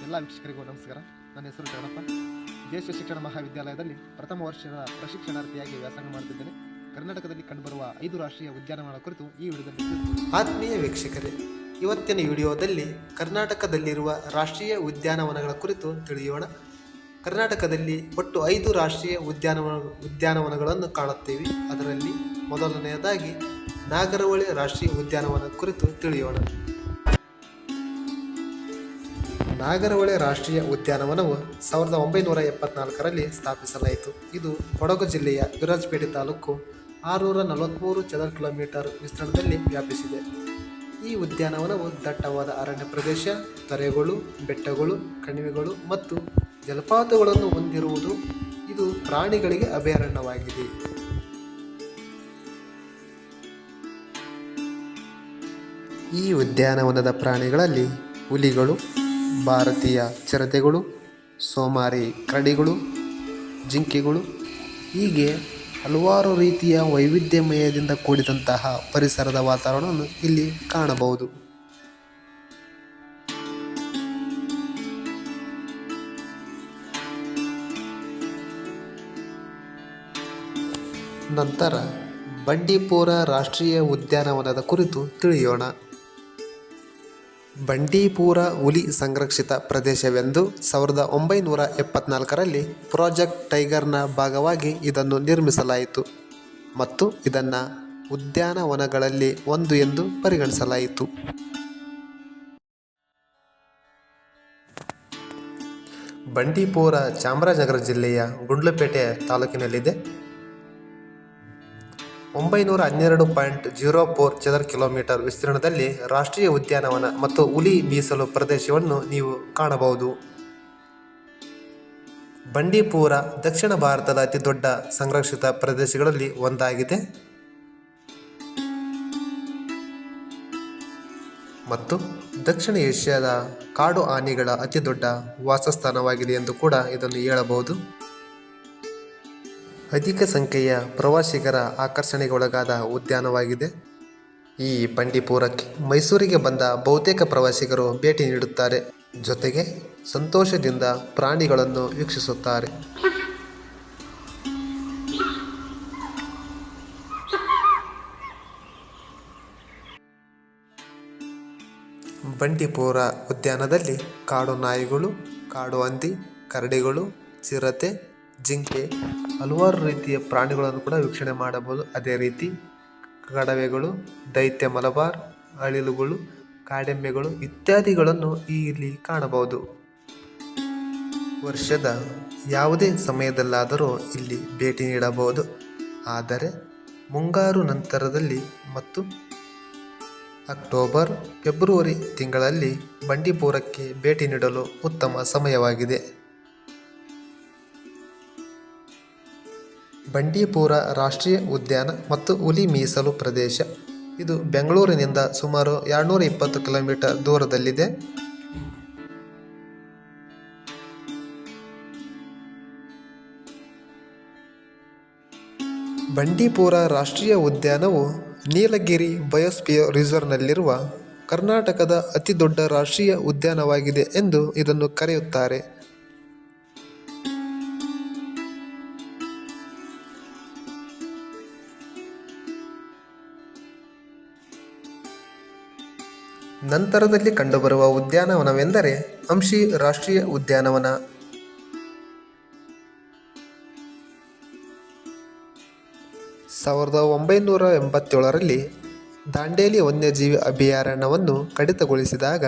ಎಲ್ಲ ವೀಕ್ಷಕರಿಗೂ ನಮಸ್ಕಾರ. ನನ್ನ ಹೆಸರು ಶರಣಪ್ಪ. ದೇಶ ಶಿಕ್ಷಣ ಮಹಾವಿದ್ಯಾಲಯದಲ್ಲಿ ಪ್ರಥಮ ವರ್ಷದ ಪ್ರಶಿಕ್ಷಣಾರ್ಥಿಯಾಗಿ ವ್ಯಾಸಂಗ ಮಾಡುತ್ತಿದ್ದೇನೆ. ಕರ್ನಾಟಕದಲ್ಲಿ ಕಂಡುಬರುವ 5 ರಾಷ್ಟ್ರೀಯ ಉದ್ಯಾನವನಗಳ ಕುರಿತು ಈ ವಿಡಿಯೋದಲ್ಲಿ ಆತ್ಮೀಯ ವೀಕ್ಷಕರೇ, ಇವತ್ತಿನ ವಿಡಿಯೋದಲ್ಲಿ ಕರ್ನಾಟಕದಲ್ಲಿರುವ ರಾಷ್ಟ್ರೀಯ ಉದ್ಯಾನವನಗಳ ಕುರಿತು ತಿಳಿಯೋಣ. ಕರ್ನಾಟಕದಲ್ಲಿ ಒಟ್ಟು 5 ರಾಷ್ಟ್ರೀಯ ಉದ್ಯಾನವನಗಳನ್ನು ಕಾಣುತ್ತೇವೆ. ಅದರಲ್ಲಿ ಮೊದಲನೆಯದಾಗಿ ನಾಗರಹೊಳೆ ರಾಷ್ಟ್ರೀಯ ಉದ್ಯಾನವನ ಕುರಿತು ತಿಳಿಯೋಣ. ನಾಗರಹೊಳೆ ರಾಷ್ಟ್ರೀಯ ಉದ್ಯಾನವನವು 1974ರಲ್ಲಿ ಸ್ಥಾಪಿಸಲಾಯಿತು. ಇದು ಕೊಡಗು ಜಿಲ್ಲೆಯ ವಿರಾಜಪೇಟೆ ತಾಲೂಕು 643 ಚದರ ಕಿಲೋಮೀಟರ್ ವಿಸ್ತೀರ್ಣದಲ್ಲಿ ವ್ಯಾಪಿಸಿದೆ. ಈ ಉದ್ಯಾನವನವು ದಟ್ಟವಾದ ಅರಣ್ಯ ಪ್ರದೇಶ, ತೊರೆಗಳು, ಬೆಟ್ಟಗಳು, ಕಣಿವೆಗಳು ಮತ್ತು ಜಲಪಾತಗಳನ್ನು ಹೊಂದಿರುವುದು. ಇದು ಪ್ರಾಣಿಗಳಿಗೆ ಅಭಯಾರಣ್ಯವಾಗಿದೆ. ಈ ಉದ್ಯಾನವನದ ಪ್ರಾಣಿಗಳಲ್ಲಿ ಹುಲಿಗಳು, ಭಾರತೀಯ ಚಿರತೆಗಳು, ಸೋಮಾರಿ ಕರಡಿಗಳು, ಜಿಂಕೆಗಳು ಹೀಗೆ ಹಲವಾರು ರೀತಿಯ ವೈವಿಧ್ಯಮಯದಿಂದ ಕೂಡಿದಂತಹ ಪರಿಸರದ ವಾತಾವರಣವನ್ನು ಇಲ್ಲಿ ಕಾಣಬಹುದು. ನಂತರ ಬಂಡೀಪುರ ರಾಷ್ಟ್ರೀಯ ಉದ್ಯಾನವನದ ಕುರಿತು ತಿಳಿಯೋಣ. ಬಂಡೀಪುರ ಹುಲಿ ಸಂರಕ್ಷಿತ ಪ್ರದೇಶವೆಂದು 1974ರಲ್ಲಿ ಪ್ರಾಜೆಕ್ಟ್ ಟೈಗರ್ನ ಭಾಗವಾಗಿ ಇದನ್ನು ನಿರ್ಮಿಸಲಾಯಿತು ಮತ್ತು ಇದನ್ನು ಉದ್ಯಾನವನಗಳಲ್ಲಿ ಒಂದು ಎಂದು ಪರಿಗಣಿಸಲಾಯಿತು. ಬಂಡೀಪುರ ಚಾಮರಾಜನಗರ ಜಿಲ್ಲೆಯ ಗುಂಡ್ಲುಪೇಟೆ ತಾಲೂಕಿನಲ್ಲಿದೆ. 912.04 ಚದರ ಕಿಲೋಮೀಟರ್ ವಿಸ್ತೀರ್ಣದಲ್ಲಿ ರಾಷ್ಟ್ರೀಯ ಉದ್ಯಾನವನ ಮತ್ತು ಹುಲಿ ಮೀಸಲು ಪ್ರದೇಶವನ್ನು ನೀವು ಕಾಣಬಹುದು. ಬಂಡೀಪುರ ದಕ್ಷಿಣ ಭಾರತದ ಅತಿದೊಡ್ಡ ಸಂರಕ್ಷಿತ ಪ್ರದೇಶಗಳಲ್ಲಿ ಒಂದಾಗಿದೆ ಮತ್ತು ದಕ್ಷಿಣ ಏಷ್ಯಾದ ಕಾಡು ಆನೆಗಳ ಅತಿದೊಡ್ಡ ವಾಸಸ್ಥಾನವಾಗಿದೆ ಎಂದು ಕೂಡ ಇದನ್ನು ಹೇಳಬಹುದು. ಅಧಿಕ ಸಂಖ್ಯೆಯ ಪ್ರವಾಸಿಗರ ಆಕರ್ಷಣೆಗೆ ಒಳಗಾದ ಉದ್ಯಾನವಾಗಿದೆ. ಈ ಬಂಡೀಪುರಕ್ಕೆ ಮೈಸೂರಿಗೆ ಬಂದ ಬಹುತೇಕ ಪ್ರವಾಸಿಗರು ಭೇಟಿ ನೀಡುತ್ತಾರೆ. ಜೊತೆಗೆ ಸಂತೋಷದಿಂದ ಪ್ರಾಣಿಗಳನ್ನು ವೀಕ್ಷಿಸುತ್ತಾರೆ. ಬಂಡೀಪುರ ಉದ್ಯಾನದಲ್ಲಿ ಕಾಡು ನಾಯಿಗಳು, ಕಾಡು ಹಂದಿ, ಕರಡಿಗಳು, ಚಿರತೆ, ಜಿಂಕೆ ಹಲವಾರು ರೀತಿಯ ಪ್ರಾಣಿಗಳನ್ನು ಕೂಡ ವೀಕ್ಷಣೆ ಮಾಡಬಹುದು. ಅದೇ ರೀತಿ ಕಡವೆಗಳು, ದೈತ್ಯ ಮಲಬಾರ್, ಅಳಿಲುಗಳು, ಕಾಡೆಮ್ಮೆಗಳು ಇತ್ಯಾದಿಗಳನ್ನು ಇಲ್ಲಿ ಕಾಣಬಹುದು. ವರ್ಷದ ಯಾವುದೇ ಸಮಯದಲ್ಲಾದರೂ ಇಲ್ಲಿ ಭೇಟಿ ನೀಡಬಹುದು. ಆದರೆ ಮುಂಗಾರು ನಂತರದಲ್ಲಿ ಮತ್ತು ಅಕ್ಟೋಬರ್, ಫೆಬ್ರವರಿ ತಿಂಗಳಲ್ಲಿ ಬಂಡೀಪುರಕ್ಕೆ ಭೇಟಿ ನೀಡಲು ಉತ್ತಮ ಸಮಯವಾಗಿದೆ. ಬಂಡೀಪುರ ರಾಷ್ಟ್ರೀಯ ಉದ್ಯಾನ ಮತ್ತು ಹುಲಿ ಮೀಸಲು ಪ್ರದೇಶ ಇದು ಬೆಂಗಳೂರಿನಿಂದ ಸುಮಾರು 220 ಕಿಲೋಮೀಟರ್ ದೂರದಲ್ಲಿದೆ. ಬಂಡೀಪುರ ರಾಷ್ಟ್ರೀಯ ಉದ್ಯಾನವು ನೀಲಗಿರಿ ಬಯೋಸ್ಫಿಯರ್ ರಿಸರ್ವ್ನಲ್ಲಿರುವ ಕರ್ನಾಟಕದ ಅತಿದೊಡ್ಡ ರಾಷ್ಟ್ರೀಯ ಉದ್ಯಾನವಾಗಿದೆ ಎಂದು ಇದನ್ನು ಕರೆಯುತ್ತಾರೆ. ನಂತರದಲ್ಲಿ ಕಂಡುಬರುವ ಉದ್ಯಾನವನವೆಂದರೆ ಅಂಶಿ ರಾಷ್ಟ್ರೀಯ ಉದ್ಯಾನವನ. ಸಾವಿರದ 1987ರಲ್ಲಿ ದಾಂಡೇಲಿ ವನ್ಯಜೀವಿ ಅಭಯಾರಣ್ಯವನ್ನು ಕಡಿತಗೊಳಿಸಿದಾಗ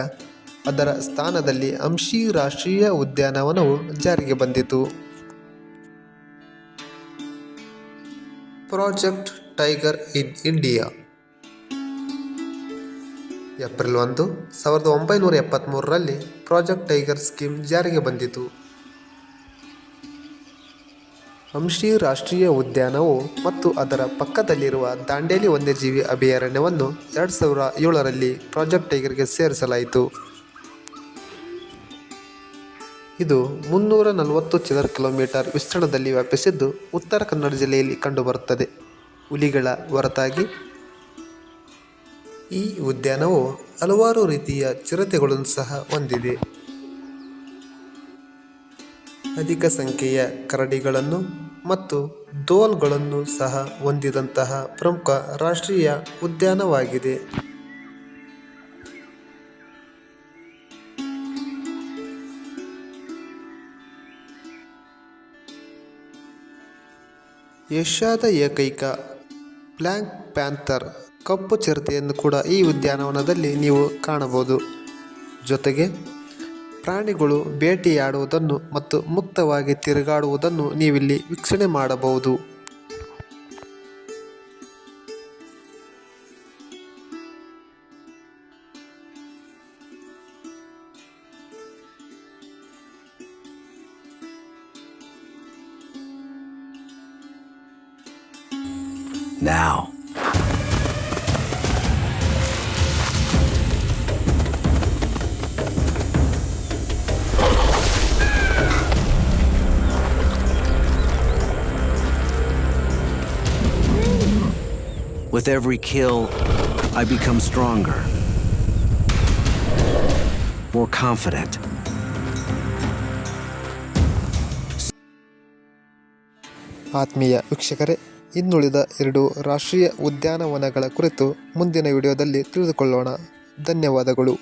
ಅದರ ಸ್ಥಾನದಲ್ಲಿ ಅಂಶಿ ರಾಷ್ಟ್ರೀಯ ಉದ್ಯಾನವನವು ಜಾರಿಗೆ ಬಂದಿತು. Project tiger in India April 1, 1973ರಲ್ಲಿ ಪ್ರಾಜೆಕ್ಟ್ ಟೈಗರ್ ಸ್ಕೀಮ್ ಜಾರಿಗೆ ಬಂದಿತು. ಅಂಶಿ ರಾಷ್ಟ್ರೀಯ ಉದ್ಯಾನವು ಮತ್ತು ಅದರ ಪಕ್ಕದಲ್ಲಿರುವ ದಾಂಡೇಲಿ ವನ್ಯಜೀವಿ ಅಭಯಾರಣ್ಯವನ್ನು 2007ರಲ್ಲಿ ಪ್ರಾಜೆಕ್ಟ್ ಟೈಗರ್ಗೆ ಸೇರಿಸಲಾಯಿತು. ಇದು 340 ಚದರ ಕಿಲೋಮೀಟರ್ ವಿಸ್ತೀರ್ಣದಲ್ಲಿ ವ್ಯಾಪಿಸಿದ್ದು ಉತ್ತರ ಕನ್ನಡ ಜಿಲ್ಲೆಯಲ್ಲಿ ಕಂಡುಬರುತ್ತದೆ. ಹುಲಿಗಳ ಹೊರತಾಗಿ ಈ ಉದ್ಯಾನವು ಹಲವಾರು ರೀತಿಯ ಚಿರತೆಗಳನ್ನು ಸಹ ಹೊಂದಿದೆ. ಅಧಿಕ ಸಂಖ್ಯೆಯ ಕರಡಿಗಳನ್ನು ಮತ್ತು ದೋಲ್ಗಳನ್ನು ಸಹ ಹೊಂದಿದಂತಹ ಪ್ರಮುಖ ರಾಷ್ಟ್ರೀಯ ಉದ್ಯಾನವಾಗಿದೆ. ಏಷ್ಯಾದ ಏಕೈಕ ಬ್ಲ್ಯಾಕ್ ಪ್ಯಾಂಥರ್ ಕಪ್ಪು ಚಿರತೆಯನ್ನು ಕೂಡ ಈ ಉದ್ಯಾನವನದಲ್ಲಿ ನೀವು ಕಾಣಬಹುದು. ಜೊತೆಗೆ ಪ್ರಾಣಿಗಳು ಬೇಟೆಯಾಡುವುದನ್ನು ಮತ್ತು ಮುಕ್ತವಾಗಿ ತಿರುಗಾಡುವುದನ್ನು ನೀವಿಲ್ಲಿ ವೀಕ್ಷಣೆ ಮಾಡಬಹುದು. Now. With every kill, I become stronger, more confident. ಆತ್ಮೀಯ ವೀಕ್ಷಕರೇ, ಇನ್ನುಳಿದ 2 ರಾಷ್ಟ್ರೀಯ ಉದ್ಯಾನವನಗಳ ಕುರಿತು ಮುಂದಿನ ವಿಡಿಯೋದಲ್ಲಿ ತಿಳಿದುಕೊಳ್ಳೋಣ. ಧನ್ಯವಾದಗಳು.